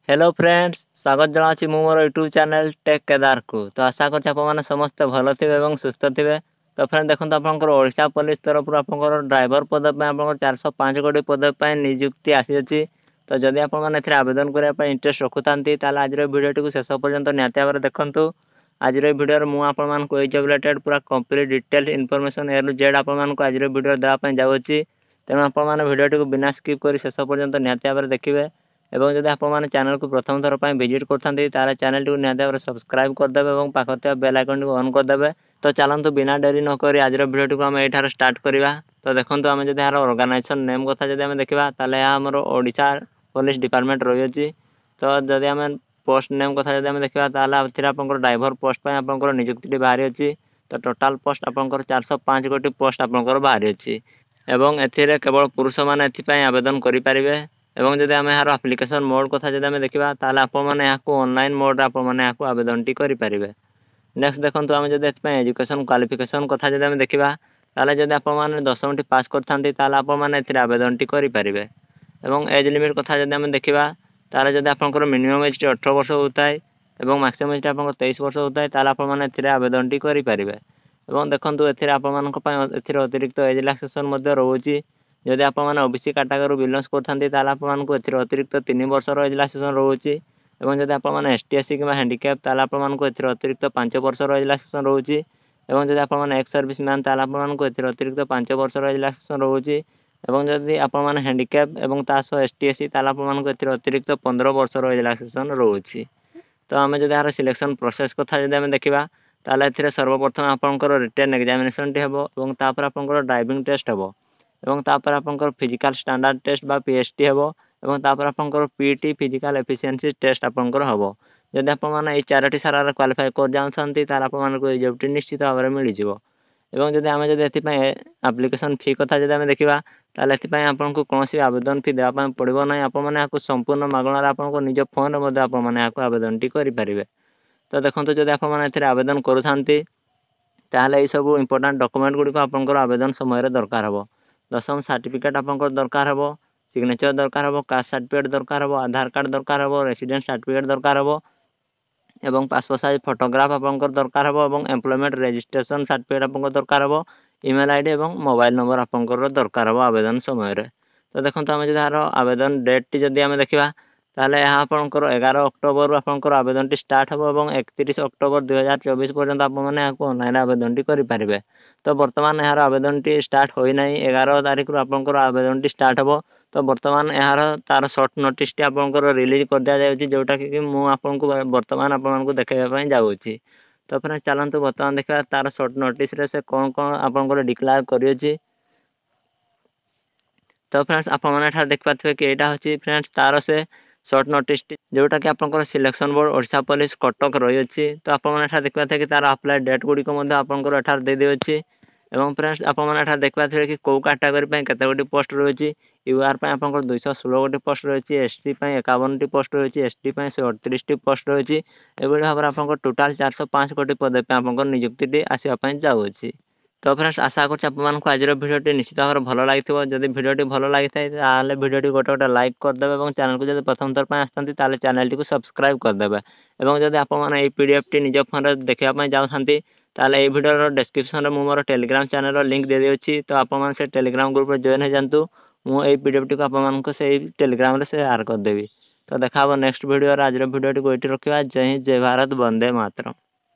Hello friends, स्वागत जनाऊँ मु मोर YouTube channel take Kedar को। तो आशा कर समस्त भल थे और सुस्थ थे। तो फ्रेंड देखो आपंकर ओडिशा पुलिस तरफ आपंकर ड्राइवर पद आप 405 कोटी पद नियुक्ति आसी। तो जदि आपने आवेदन करने इंटरेस्ट रखुता आज भिडियो को शेष पर्यंत निहती भाव देखूँ। आज भिडियो मुझे जॉब रिलेटेड पूरा कंप्लीट डिटेल्स इनफॉरमेशन ए जेड आपको आज भिडियो देवाई जाऊँगी। तेणु आपने भिडियो को बिना स्किप कर शेष पर्यंत निहती भाव देखिए। एवं जदि आपने चैनल को प्रथम थर पर विजिट करते चैनल टी निहती भाव सब्सक्राइब करदे और पाखे बेल आइकन को ऑन करदे। तो चलतु बिना डेरी नक आज भिडियो को आम ये स्टार्ट करवा। तो देखो आम जब यार ऑर्गेनाइजेशन नेम कथा जब देखा आमर ओडिशा पुलिस डिपार्टमेंट रही। तो जदि आम पोस्ट नेम कथा जब देखा आप ड्राइवर पोस्ट पर आप नियुक्ति बाहरी अच्छी। तो टोटाल पोस्ट आपंकर 405 कोटी पोस्ट आपंकर बाहरी अच्छी एवं एथिरे केवल पुरुष मैंने एथिपाई आवेदन करेंगे। एवं जदि आम यार आप्लिकेसन मोड कथा जब देखा आपने ऑनलाइन मोड आपने आवेदन टी करेंगे। नेक्स्ट देखो आम जब एजुकेशन क्वालिफिकेशन कथा जब देखा जब आपने 10वीं टी पास करते आपने आवेदन टी करेंगे। एवं एज लिमिट कथा जब आम देखा जब आपंकर मिनिमम एज 18 वर्ष होता है और मैक्सिमम एज आप 23 वर्ष होता है आपने आवेदन टी करेंगे। एवं देखो एथिर अतिरिक्त एज रिलैक्सेशन रोचे। जदि आपने ओबीसी कैटेगरी बिलोंग्स करते आपको अतिरिक्त 3 वर्ष एज रिलैक्सेशन रोचे। और जब आपने एसटी एससी कि हैंडिकैप आपको अतिरिक्त 5 वर्ष एज रिलैक्सेशन रोचे। और जब आपने एक्स सर्विस मैन आपको अतिरिक्त 5 वर्ष एज रिलैक्सेशन रोचे। और जदि आपने हैंडिकैप और एसटी एससी आपको अतिरिक्त 15 वर्ष एज रिलैक्सेशन रोचे। तो आम जब यार सिलेक्शन प्रोसेस कथा जब देखा सर्वप्रथम आपंकर रिटेन एग्जामिनेशन टी हम तापर आपंकर ड्राइविंग टेस्ट हम और तापर आपंकर फिजिकल स्टैंडर्ड टेस्ट बा पीएसटी हम और तापर आपंकर पीटी फिजिकल एफिशिएंसी टेस्ट आपंकर हम। जदि आपने 4टी सारा क्वालिफाई कर जाती आपको ये जॉब टी निश्चित भाव में मिल जाव। और जब आम जब एप्लिकेशन फी कथा जब देखा आपको कौन आवेदन फी देवाई पड़ो ना। आपने संपूर्ण मागणार आपको निज फोन में आवेदन टी करेंगे। तो देखो जब आपने आवेदन करूँ ताहले सब इंपोर्टेंट डॉक्यूमेंट गुड़िक आपंकर आवेदन समय दरकार हम। 10वीं सर्टिफिकेट आपंकर दरकार हम, सिग्नेचर दरकार हम, कास्ट सर्टिफिकेट दरकार हम, आधार कार्ड दरकार हम, रेसिडेंस सर्टिफिकेट दरकार हम एवं पासपोर्ट साइज फोटोग्राफ आपंकर दरकार हम और एम्प्लॉयमेंट रजिस्ट्रेशन सर्टिफिकेट आपंकर दरकार हम, ईमेल आईडी और मोबाइल नंबर आपंकर दरकार हम आवेदन समय। तो देखो आम जब आवेदन डेट टी जदि आम देखा यहाँ आपंकर 11 अक्टोबर आपंकर आवेदन टी स्टार्ट हम और 31 अक्टोबर 2024 पर्यंत आपने ऑनलाइन आवेदन टी करेंगे। तो बर्तमान यार आवेदन टी स्टार्ट होना 11 तारीख आपंकर आवेदन टी स्टार्ट हम। तो बर्तमान यार तार सर्ट नोटिस टी आपंकर रिलीज कर दिया जाए जोटा कि मुझे बर्तमान आपको देखापी जाऊँगी। तो फ्रेंड्स चलतु बर्तमान देखा तार सर्ट नोटिस रे से कौन कौन आपंकर डिक्लेयर करी। तो फ्रेंड्स आपने देख पाथे कि यहाँ हूँ फ्रेंड्स तार से सर्ट नोटिस जोटा कि आप selection board Odisha police Cuttack रही। तो आपने देख पाथे कि तार अप्लाई डेट गुड़िक आपंकर दे दिए। एवं फ्रेंड्स आपने देख पाथे कि कौ कैटेगरी केते गोटी पोस्ट रही। यूआर आप 216 गोटी पोस्ट रही, एससी 51 टी पोस्ट रही, एसटी 38 टी पोस्ट रही। एभली भाव में आप टोटाल 405 कोटी पद पे आप नियुक्ति आसपाई जाऊँगी। तो फ्रेंड्स आशा करको आज भिडियो निश्चित भाव भल लगी। जब भिडियो भल लगी था भिडियो गोटे गोटे लाइक करदे और चैनल को जब प्रथम थर पर आसती चैनल टी सब्सक्राइब करदे। और जब आपने ये पीडीएफ टी निज फोन में देखापी जाऊँगी ये भिडियो डिस्क्रिप्शन में मोर टेलीग्राम चैनल लिंक दे दिए। तो आप टेलीग्राम ग्रुप में जॉइन हो जातु। मुझे पीडीएफ टी आपको से टेलीग्राम शेयर करदेवी। तो देखा नेक्स्ट भिडियो आज भिडियो को ये रखा। जय हिंद, जय भारत, वंदे मातरम।